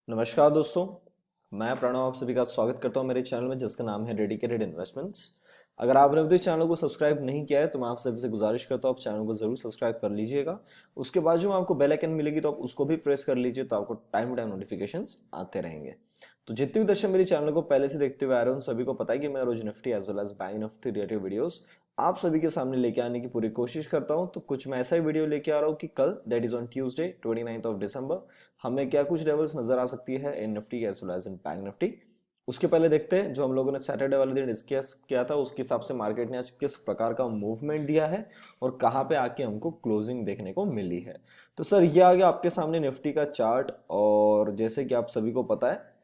नमस्कार दोस्तों, मैं प्रणव आप सभी का स्वागत करता हूं मेरे चैनल में जिसका नाम है डेडिकेटेड इन्वेस्टमेंट्स। अगर आपने अभी तक चैनल को सब्सक्राइब नहीं किया है तो मैं आप सभी से गुजारिश करता हूं आप चैनल को जरूर सब्सक्राइब कर लीजिएगा। उसके बाद जो आपको बेल आइकन मिलेगी तो आप उसको भी प्रेस कर लीजिए तो आपको टाइम टू टाइम नोटिफिकेशंस आते रहेंगे। तो जितने भी दर्शक मेरे चैनल को पहले से देखते हुए आ रहे हैं उन सभी को पता है कि मैं रोज Nifty as well as bank Nifty related videos आप सभी के सामने लेके आने की पूरी कोशिश करता हूं। तो कुछ मैं ऐसा ही वीडियो लेके आ रहा हूं कि कल that is on Tuesday 29th of December हमें क्या कुछ लेवल्स नजर आ सकती है in Nifty as well as in bank Nifty. उसके पहले देखते हैं जो हम लोगों ने सैटरडे वाले दिन डिस्कस किया था उसके हिसाब से मार्केट ने आज किस प्रकार का मूवमेंट दिया है और कहां पे आके हमको क्लोजिंग देखने को मिली है। तो सर ये आ गया आपके सामने निफ्टी का चार्ट। और जैसे कि आप सभी को पता है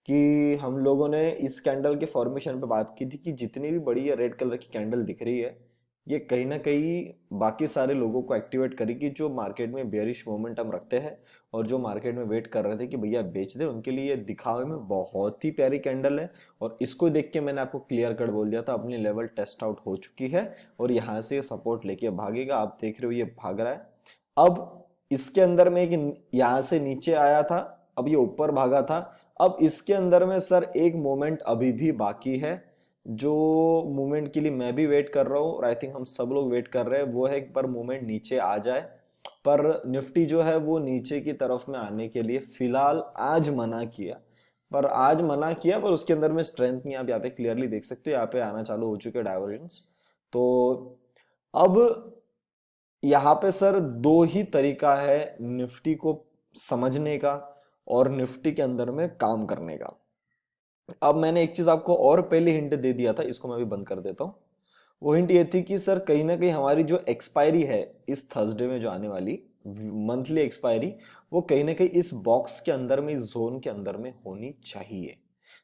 कि हम लोगों ने इस कैंडल के फॉर्मेशन पे बात की थी कि जितनी भी बड़ी रेड कलर की कैंडल दिख रही है ये कहीं ना कहीं बाकी सारे लोगों को एक्टिवेट करेगी जो मार्केट में बेयरिश मोमेंटम रखते हैं और जो मार्केट में वेट कर रहे थे कि भैया बेच दे उनके लिए ये दिखावे में बहुत ही प्यारी कैंडल है। और इसको देख के मैंने आपको क्लियर कट बोल दिया था अपनी लेवल टेस्ट आउट हो चुकी है और यहाँ से सपोर्ट लेके भागेगा। आप देख रहे हो ये भाग रहा है। अब इसके अंदर में एक यहाँ से नीचे आया था, अब ये ऊपर भागा था। अब इसके अंदर में सर एक मोमेंट अभी भी बाकी है जो मूवमेंट के लिए मैं भी वेट कर रहा हूँ और आई थिंक हम सब लोग वेट कर रहे हैं वो है एक बार मूवमेंट नीचे आ जाए। पर निफ्टी जो है वो नीचे की तरफ में आने के लिए फिलहाल आज मना किया। पर उसके अंदर में स्ट्रेंथ नहीं, आप यहाँ पे क्लियरली देख सकते हो यहाँ पे आना चालू हो चुके डाइवर्जेंस। तो अब यहाँ पे सर दो ही तरीका है निफ्टी को समझने का और निफ्टी के अंदर में काम करने का। अब मैंने एक चीज आपको और पहले हिंट दे दिया था, इसको मैं भी बंद कर देता हूं। वो हिंट ये थी कि सर कहीं ना कहीं हमारी जो एक्सपायरी है इस थर्सडे में जो आने वाली मंथली एक्सपायरी वो कहीं ना कहीं इस बॉक्स के अंदर में इस जोन के अंदर में होनी चाहिए।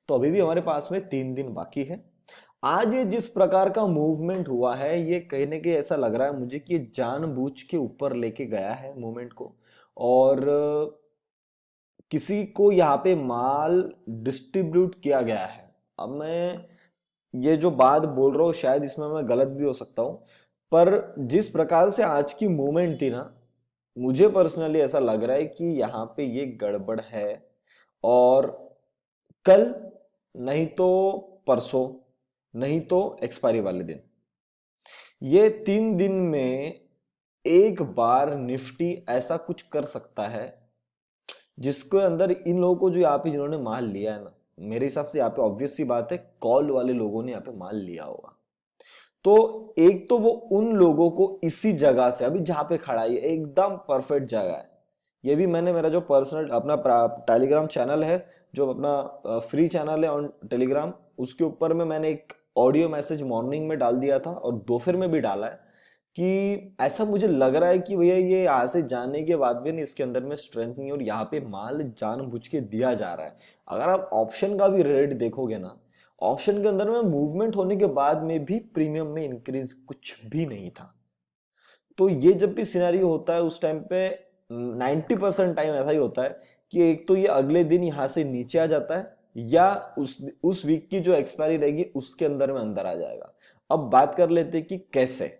तो अभी भी हमारे पास में 3 दिन बाकी है। आज ये जिस प्रकार का मूवमेंट हुआ है ये कहीं ना कहीं ऐसा लग रहा है मुझे कि ये जानबूझ के ऊपर लेके गया है मूवमेंट को। और किसी को यहाँ पे माल डिस्ट्रीब्यूट किया गया है। अब मैं ये जो बात बोल रहा हूँ शायद इसमें मैं गलत भी हो सकता हूँ, पर जिस प्रकार से आज की मूवमेंट थी ना मुझे पर्सनली ऐसा लग रहा है कि यहाँ पे ये गड़बड़ है। और कल नहीं तो परसों नहीं तो एक्सपायरी वाले दिन ये 3 दिन में एक बार निफ्टी ऐसा कुछ कर सकता है जिसके अंदर इन लोगों को जो यहाँ पे जिन्होंने माल लिया है ना, मेरे हिसाब से यहाँ पे ऑब्वियस सी बात है कॉल वाले लोगों ने यहाँ पे माल लिया होगा। तो एक तो वो उन लोगों को इसी जगह से अभी जहां पे खड़ा है एकदम परफेक्ट जगह है। ये भी मैंने मेरा जो पर्सनल अपना टेलीग्राम चैनल है जो अपना फ्री चैनल है ऑन टेलीग्राम उसके ऊपर में मैंने एक ऑडियो मैसेज मॉर्निंग में डाल दिया था और दोपहर में भी डाला है कि ऐसा मुझे लग रहा है कि भैया ये यहाँ से जाने के बाद भी नहीं इसके अंदर में स्ट्रेंथ नहीं और यहाँ पे माल जानबूझ के दिया जा रहा है। अगर आप ऑप्शन का भी रेट देखोगे ना ऑप्शन के अंदर में मूवमेंट होने के बाद में भी प्रीमियम में इंक्रीज कुछ भी नहीं था। तो ये जब भी सिनेरियो होता है उस टाइम पे 90% टाइम ऐसा ही होता है कि एक तो ये अगले दिन यहां से नीचे आ जाता है या उस वीक की जो एक्सपायरी रहेगी उसके अंदर में अंदर आ जाएगा। अब बात कर लेते हैं कि कैसे।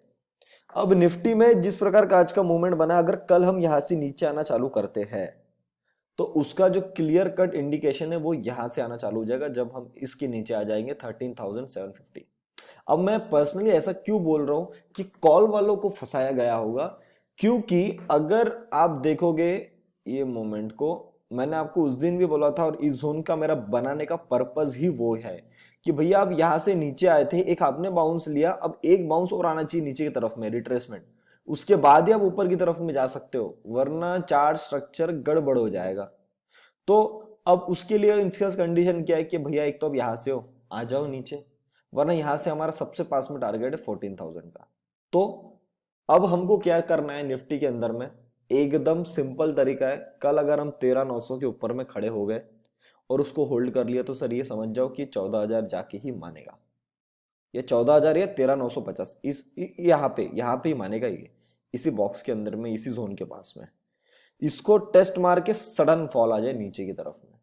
अब निफ्टी में जिस प्रकार का आज का मूवमेंट बना अगर कल हम यहां से नीचे आना चालू करते हैं तो उसका जो क्लियर कट इंडिकेशन है वो यहां से आना चालू हो जाएगा जब हम इसके नीचे आ जाएंगे 13,750। अब मैं पर्सनली ऐसा क्यों बोल रहा हूं कि कॉल वालों को फंसाया गया होगा, क्योंकि अगर आप देखोगे ये मोमेंट को मैंने आपको उस दिन भी बोला था और इस जोन का मेरा बनाने का पर्पस ही वो है कि भैया आप यहां से नीचे आए थे एक आपने बाउंस लिया, अब एक बाउंस और आना चाहिए नीचे की तरफ में रिट्रेसमेंट, उसके बाद ही आप ऊपर की तरफ में जा सकते हो वरना चार्ट स्ट्रक्चर गड़बड़ हो जाएगा। तो अब उसके लिए इंसियस कंडीशन क्या है कि भैया एक तो अब यहां से हो आ जाओ नीचे वरना यहां से हमारा सबसे पास में टारगेट है 14,000 का। तो अब हमको क्या करना है निफ्टी के अंदर में एकदम सिंपल तरीका है। कल अगर हम 13,900 के ऊपर में खड़े हो गए और उसको होल्ड कर लिया तो सर ये समझ जाओ कि 14,000 जाके ही मानेगा। ये 14,000 या 13,950 इस यहाँ पे ही मानेगा ये इसी बॉक्स के अंदर में इसी जोन के पास में। इसको टेस्ट मार के सडन फॉल आ जाए नीचे की तरफ में,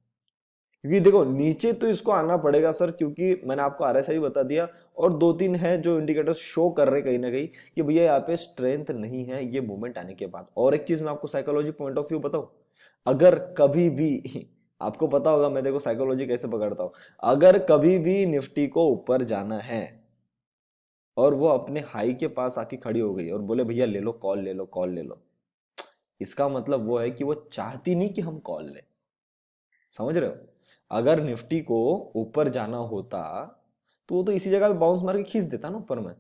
क्योंकि देखो नीचे तो इसको आना पड़ेगा सर क्योंकि मैंने आपको आरएसआई बता दिया और 2-3 है जो इंडिकेटर्स शो कर रहे कहीं ना कहीं कि भैया यहाँ पे स्ट्रेंथ नहीं है ये मूवमेंट आने के बाद। और एक चीज मैं आपको साइकोलॉजी पॉइंट ऑफ व्यू बताऊं, अगर कभी भी आपको पता होगा मैं देखो साइकोलॉजी कैसे पकड़ता हूं। अगर कभी भी निफ्टी को ऊपर जाना है और वो अपने हाई के पास आके खड़ी हो गई और बोले भैया ले लो कॉल, ले लो कॉल, ले लो, इसका मतलब वो है कि वो चाहती नहीं कि हम कॉल लें। समझ रहे हो? अगर निफ्टी को ऊपर जाना होता तो वो तो इसी जगह पे बाउंस मार के खींच देता ना ऊपर में।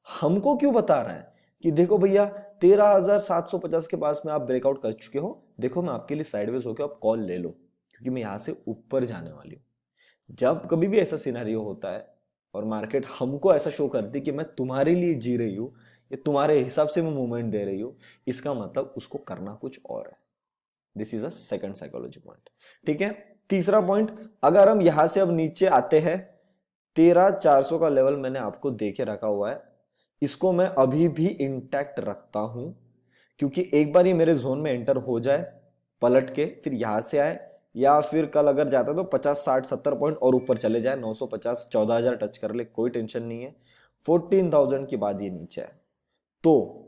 हमको क्यों बता रहा है कि देखो भैया 13,750 के पास में आप ब्रेकआउट कर चुके हो, देखो मैं आपके लिए साइडवेज होकर आप कॉल ले लो क्योंकि मैं यहां से ऊपर जाने वाली हूं। जब कभी भी ऐसा सिनेरियो होता है और मार्केट हमको ऐसा शो करती है कि मैं तुम्हारे लिए जी रही हूं, ये तुम्हारे हिसाब से मैं मूवमेंट दे रही हूं, इसका मतलब उसको करना कुछ और है। This is a second psychology point. ठीक है, तीसरा पॉइंट, अगर हम यहां से अब नीचे आते हैं, 13,400 का लेवल मैंने आपको देके रखा हुआ है, इसको मैं अभी भी इंटैक्ट रखता हूं क्योंकि एक बार ये मेरे जोन में एंटर हो जाए पलट के, फिर यहां से आए या फिर कल अगर जाता तो 50 60 70 पॉइंट और ऊपर चले जाए, 950 14,000 टच कर ले, कोई टेंशन नहीं है। 14,000 के बाद ये नीचे आए तो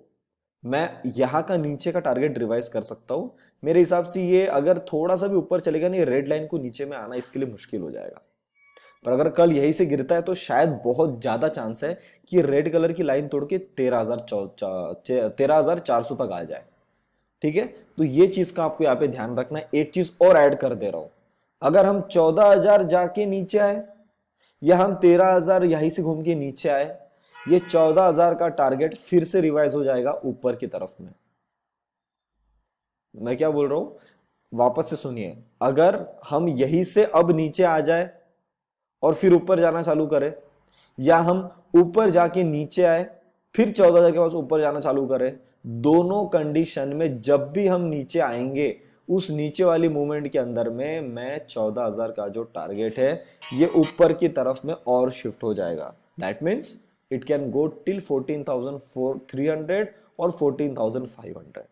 मैं यहां का नीचे का टारगेट रिवाइज कर सकता हूं। मेरे हिसाब से ये अगर थोड़ा सा भी ऊपर चलेगा नहीं, रेड लाइन को नीचे में आना इसके लिए मुश्किल हो जाएगा। पर अगर कल यही से गिरता है तो शायद बहुत ज्यादा चांस है कि रेड कलर की लाइन तोड़ के 13,400 तक आ जाए। ठीक है, तो ये चीज का आपको यहाँ पे ध्यान रखना है। एक चीज और ऐड कर दे रहा हूं, अगर हम 14,000 जाके नीचे आए या हम 13,000 यहीं से घूम के नीचे आए, ये 14,000 का टारगेट फिर से रिवाइज हो जाएगा ऊपर की तरफ में। मैं क्या बोल रहा हूं वापस से सुनिए, अगर हम यहीं से अब नीचे आ जाए और फिर ऊपर जाना चालू करें, या हम ऊपर जाके नीचे आए फिर 14,000 के पास ऊपर जाना चालू करें, दोनों कंडीशन में जब भी हम नीचे आएंगे उस नीचे वाली मूवमेंट के अंदर में मैं 14,000 का जो टारगेट है ये ऊपर की तरफ में और शिफ्ट हो जाएगा। That means it can go till 14,300 और 14,500।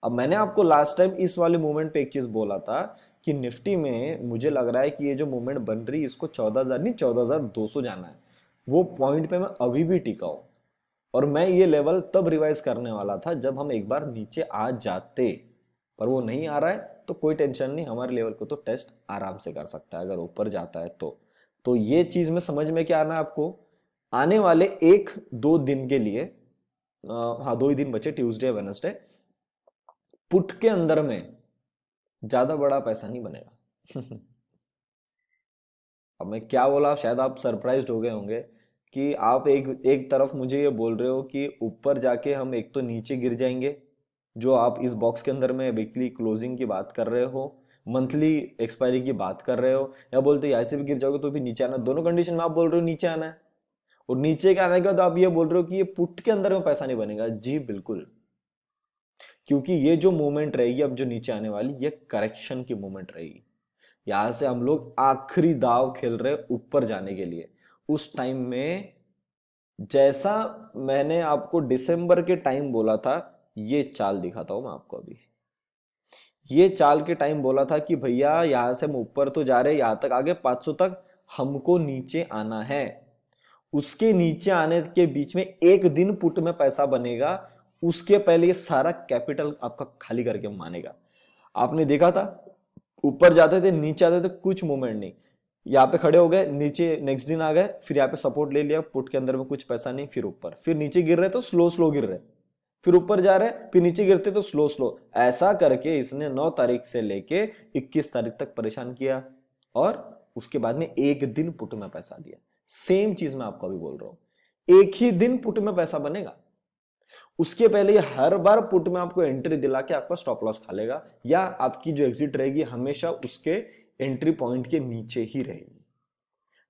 अब मैंने आपको लास्ट टाइम इस वाले मूवमेंट पे एक चीज बोला था कि निफ्टी में मुझे लग रहा है कि ये जो मूवमेंट बन रही है इसको 14,000 नहीं 14,200 जाना है। वो पॉइंट पे मैं अभी भी टिका हूं और मैं ये लेवल तब रिवाइज करने वाला था जब हम एक बार नीचे आ जाते, पर वो नहीं आ रहा है तो कोई टेंशन नहीं, हमारे लेवल को तो टेस्ट आराम से कर सकता है अगर ऊपर जाता है तो ये चीज में समझ में क्या आना है आपको, आने वाले 1-2 दिन के लिए, हाँ 2 ही दिन बचे, ट्यूसडे वेडनेसडे, पुट के अंदर में ज्यादा बड़ा पैसा नहीं बनेगा। अब मैं क्या बोला, शायद आप सरप्राइज्ड हो गए होंगे कि आप एक एक तरफ मुझे ये बोल रहे हो कि ऊपर जाके हम एक तो नीचे गिर जाएंगे, जो आप इस बॉक्स के अंदर में वीकली क्लोजिंग की बात कर रहे हो, मंथली एक्सपायरी की बात कर रहे हो, या बोलते हो ऐसे भी गिर जाओगे तो भी नीचे आना, दोनों कंडीशन में आप बोल रहे हो नीचे आना है। और नीचे के आने के बाद आप ये बोल रहे हो कि ये पुट के अंदर में पैसा नहीं बनेगा। जी बिल्कुल, क्योंकि ये जो मूवमेंट रहेगी अब जो नीचे आने वाली, ये करेक्शन की मूवमेंट रहेगी। यहां से हम लोग आखिरी दाव खेल रहे ऊपर जाने के लिए। उस टाइम में जैसा मैंने आपको दिसंबर के टाइम बोला था, ये चाल दिखाता हूं मैं आपको अभी। ये चाल के टाइम बोला था कि भैया यहां से हम ऊपर तो जा रहे हैं, यहां तक आगे 500 तक, हमको नीचे आना है। उसके नीचे आने के बीच में एक दिन पुट में पैसा बनेगा, उसके पहले ये सारा कैपिटल आपका खाली करके मानेगा। आपने देखा था ऊपर जाते थे नीचे आते थे, कुछ मूवमेंट नहीं, यहाँ पे खड़े हो गए, नीचे नेक्स्ट दिन आ गए, फिर यहाँ पे सपोर्ट ले लिया, पुट के अंदर में कुछ पैसा नहीं, फिर ऊपर, फिर नीचे गिर रहे तो स्लो स्लो गिर रहे, फिर ऊपर जा रहे, फिर नीचे गिरते तो स्लो स्लो, ऐसा करके इसने 9 तारीख से लेके 21 तारीख तक परेशान किया और उसके बाद में एक दिन पुट में पैसा दिया। सेम चीज मैं आपको अभी बोल रहा हूं, एक ही दिन पुट में पैसा बनेगा, उसके पहले ये हर बार पुट में आपको एंट्री दिला के आपका स्टॉप लॉस खा लेगा, या आपकी जो एग्जिट रहेगी हमेशा उसके एंट्री पॉइंट के नीचे ही रहेगी।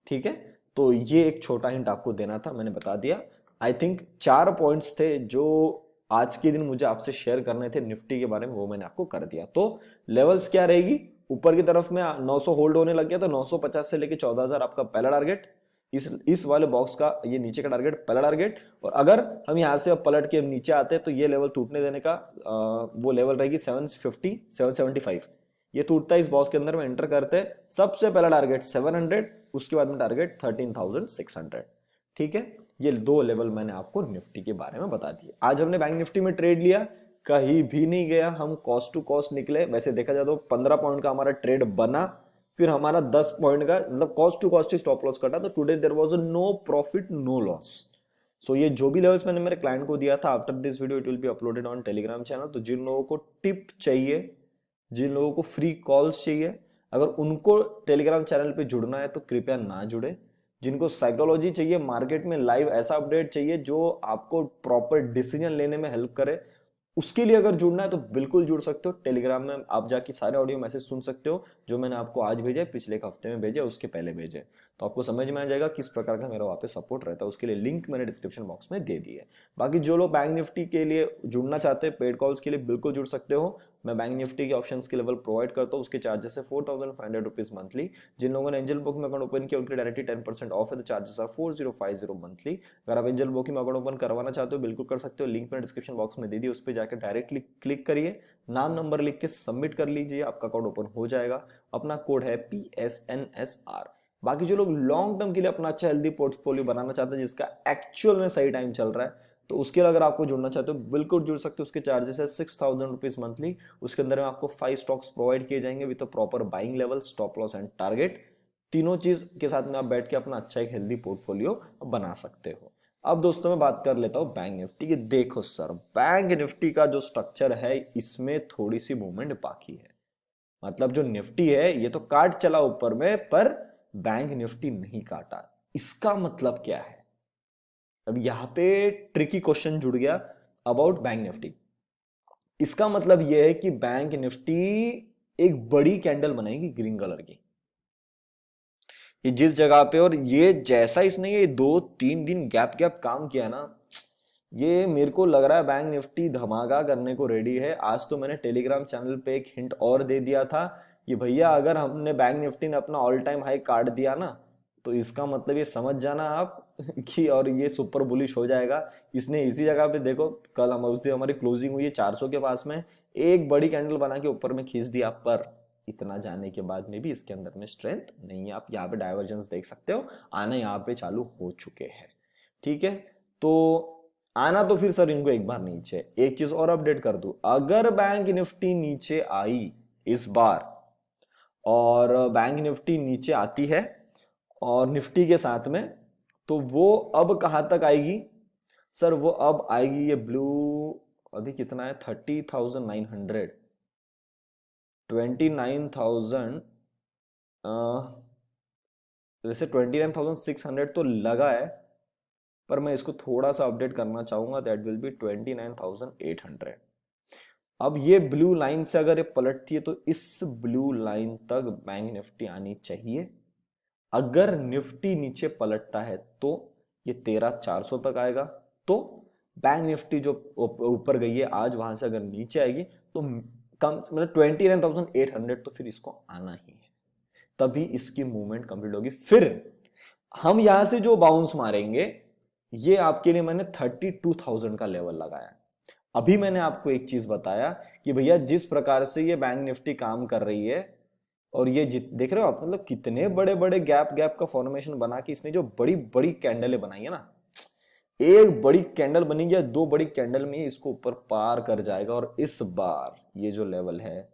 ठीक है, तो ये एक छोटा हिंट आपको देना था, मैंने बता दिया। आई थिंक 4 पॉइंट्स थे जो आज के दिन मुझे आपसे शेयर करने थे निफ्टी के बारे में, वो मैंने आपको कर दिया। तो लेवल्स क्या रहेगी, ऊपर की तरफ में 900 होल्ड होने लग गया तो 950 से लेके 14,000 आपका पहला टारगेट, इस वाले बॉक्स का ये नीचे का टारगेट पहला टारगेट। और अगर हम यहां से अब पलट के नीचे आते हैं तो ये लेवल टूटने देने का वो लेवल रहेगी 750 775। ये टूटता है इस बॉक्स के अंदर में एंटर करते हैं, सबसे पहला टारगेट 700, उसके बाद में टारगेट 13,600। ठीक है, ये 2 लेवल मैंने आपको निफ्टी के बारे में बता दिए। आज हमने बैंक निफ्टी में ट्रेड लिया, कहीं भी नहीं गया, हम कॉस्ट टू कॉस्ट निकले। वैसे देखा जाए तो 15 पॉइंट का हमारा ट्रेड बना, फिर हमारा 10 पॉइंट का मतलब कॉस्ट टू कॉस्ट ही स्टॉप लॉस कटा, तो today there was no profit no loss. So ये जो भी लेवल्स मैंने मेरे क्लाइंट को दिया था, after this video it will be uploaded on Telegram channel. तो जिन लोगों को टिप चाहिए, जिन लोगों को फ्री कॉल्स चाहिए, अगर उनको टेलीग्राम चैनल पे जुड़ना है तो कृपया ना जुड़े। जिनको साइकोलॉजी चाहिए, मार्केट में लाइव ऐसा अपडेट चाहिए जो आपको प्रॉपर डिसीजन लेने में हेल्प करे, उसके लिए अगर जुड़ना है तो बिल्कुल जुड़ सकते हो। टेलीग्राम में आप जाके सारे ऑडियो मैसेज सुन सकते हो जो मैंने आपको आज भेजा है, पिछले एक हफ्ते में भेजा, उसके पहले भेजे, तो आपको समझ में आ जाएगा किस प्रकार का मेरा वहाँ पे सपोर्ट रहता है। उसके लिए लिंक मैंने डिस्क्रिप्शन बॉक्स में दे दी है। बाकी जो लोग बैंक निफ्टी के लिए जुड़ना चाहते हैं, पेड कॉल्स के लिए बिल्कुल जुड़ सकते हो। मैं बैंक निफ्टी के ऑप्शंस के लेवल प्रोवाइड करता हूँ, उसके चार्जेस है 4500 रुपीज मंथली। जिन लोगों ने एंजल ब्रोकिंग में अकाउंट ओपन किया उनके डायरेक्टली 10% ऑफ है, तो चार्जेस आर 4050 मंथली। अगर आप एंजल ब्रोकिंग में अकाउंट ओपन करवाना चाहते हो बिल्कुल कर सकते हो, लिंक मैंने डिस्क्रिप्शन बॉक्स में दे दी, उस पर जाकर डायरेक्टली क्लिक करिए, नाम नंबर लिख के सबमिट कर लीजिए, आपका अकाउंट ओपन हो जाएगा। अपना कोड है PSNSR। बाकी जो लोग लॉन्ग टर्म के लिए अपना अच्छा हेल्दी पोर्टफोलियो बनाना चाहते हैं जिसका एक्चुअल में सही टाइम चल रहा है, तो उसके लिए अगर आपको जुड़ना चाहते हो बिल्कुल जुड़ सकते हो। उसके चार्जेस है 6000 रुपीज मंथली। उसके अंदर में आपको 5 स्टॉक्स प्रोवाइड किए जाएंगे with proper buying level, stop loss and target. तीनों चीज के साथ में आप बैठ के अपना अच्छा एक हेल्दी पोर्टफोलियो बना सकते हो। अब दोस्तों मैं बात कर लेता हूं बैंक निफ्टी की। देखो सर, बैंक निफ्टी का जो स्ट्रक्चर है इसमें थोड़ी सी मूवमेंट बाकी है। मतलब जो निफ्टी है ये तो काट चला ऊपर में, पर बैंक निफ्टी नहीं काटा। इसका मतलब क्या है? अब यहां पे ट्रिकी क्वेश्चन जुड़ गया अबाउट बैंक निफ्टी। इसका मतलब यह है कि बैंक निफ्टी एक बड़ी कैंडल बनाएगी ग्रीन कलर की, ये जिस जगह पे, और ये जैसा इसने ये 2-3 दिन गैप गैप काम किया ना, ये मेरे को लग रहा है बैंक निफ्टी धमाका करने को रेडी है। आज तो मैंने टेलीग्राम चैनल पे एक हिंट और दे दिया था कि भैया अगर हमने बैंक निफ्टी ने अपना ऑल टाइम हाई काट दिया ना, तो इसका मतलब ये समझ जाना आप कि और ये सुपर बुलिश हो जाएगा। इसने इसी जगह पे देखो, कल हम उस दिन हमारी क्लोजिंग हुई है 400 के पास में, एक बड़ी कैंडल बना के ऊपर में खींच दिया, पर इतना जाने के बाद में भी इसके अंदर में स्ट्रेंथ नहीं है। आप यहाँ पे डाइवर्जेंस देख सकते हो, आना यहाँ पे चालू हो चुके हैं। ठीक है, तो आना तो फिर सर इनको एक बार नीचे। एक चीज और अपडेट कर दूं, अगर बैंक निफ्टी नीचे आई इस बार, और बैंक निफ्टी नीचे आती है और निफ्टी के साथ में, तो वो अब कहां तक आएगी सर? वो अब आएगी ये ब्लू, अभी कितना है 30,900, 29,000, वैसे 29,600 तो लगा है, पर मैं इसको थोड़ा सा अपडेट करना चाहूंगा, दैट विल बी 29,800। अब ये ब्लू लाइन से अगर ये पलटती है तो इस ब्लू लाइन तक बैंक निफ्टी आनी चाहिए। अगर निफ्टी नीचे पलटता है तो ये 13,400 तक आएगा। तो बैंक निफ्टी जो ऊपर गई है आज, वहां से अगर नीचे आएगी तो कम मतलब 29,800, तो फिर इसको आना ही है, तभी इसकी मूवमेंट कंप्लीट होगी। फिर हम यहां से जो बाउंस मारेंगे, ये आपके लिए मैंने 32,000 का लेवल लगाया। अभी मैंने आपको एक चीज बताया कि भैया जिस प्रकार से ये बैंक निफ्टी काम कर रही है, और ये देख रहे हो आप, मतलब कितने बड़े बड़े गैप गैप का फॉर्मेशन बना के इसने जो बड़ी बड़ी कैंडलें बनाई है ना, एक बड़ी कैंडल बनी गया, 2 बड़ी कैंडल में इसको ऊपर पार कर जाएगा। और इस बार ये जो लेवल है,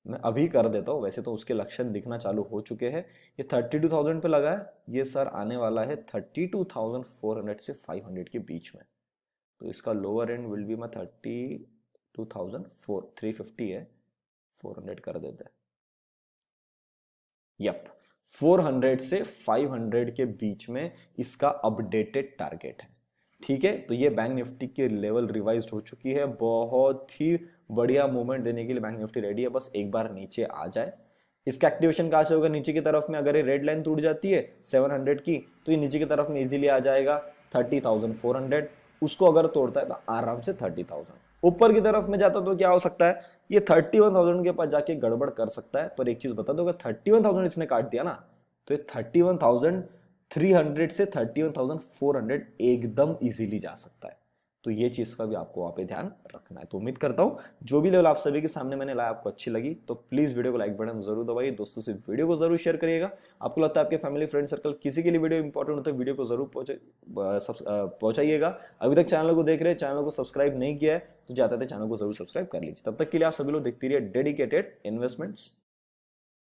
मैं अभी कर देता हूं, वैसे तो उसके लक्षण दिखना चालू हो चुके हैं। ये 32,000 पे लगा है, ये सर आने वाला है 32,400 से 500 के बीच में। तो इसका लोअर एंड विल बी मैं 32,350 है, 400 कर देते हैं। यप, 400 से 500 के बीच में इसका अपडेटेड टारगेट है। ठीक है, तो ये बैंक निफ्टी के लेवल रिवाइज हो चुकी है। बहुत ही बढ़िया मूवमेंट देने के लिए बैंक निफ्टी रेडी है, बस एक बार नीचे आ जाए। इसका एक्टिवेशन कहां से होगा? नीचे की तरफ में अगर ये रेड लाइन टूट जाती है 700 की, तो ये नीचे की तरफ में इजीली आ जाएगा 30,400। उसको अगर तोड़ता है तो आराम से 30,000। ऊपर की तरफ में जाता तो क्या हो सकता है? ये 31,000 के पास जाके गड़बड़ कर सकता है। पर एक चीज बता दो, अगर 31,000 इसने काट दिया ना, तो ये 31,300 से 31,400 एकदम इजीली जा सकता है। तो ये चीज़ का भी आपको वहाँ पे ध्यान रखना है। तो उम्मीद करता हूँ जो भी लेवल आप सभी के सामने मैंने लाया आपको अच्छी लगी, तो प्लीज़ वीडियो को लाइक बटन जरूर दबाइए, दोस्तों से वीडियो को जरूर शेयर करिएगा। आपको लगता है आपके फैमिली फ्रेंड सर्कल किसी के लिए वीडियो इंपॉर्टेंट होता है, वीडियो को जरूर पहुंचाइएगा। अभी तक चैनल को देख रहे हैं, चैनल को सब्सक्राइब नहीं किया है तो जाते थे चैनल को जरूर सब्सक्राइब कर लीजिए। तब तक के लिए आप सभी लोग देखते रहिए डेडिकेटेड इन्वेस्टमेंट्स।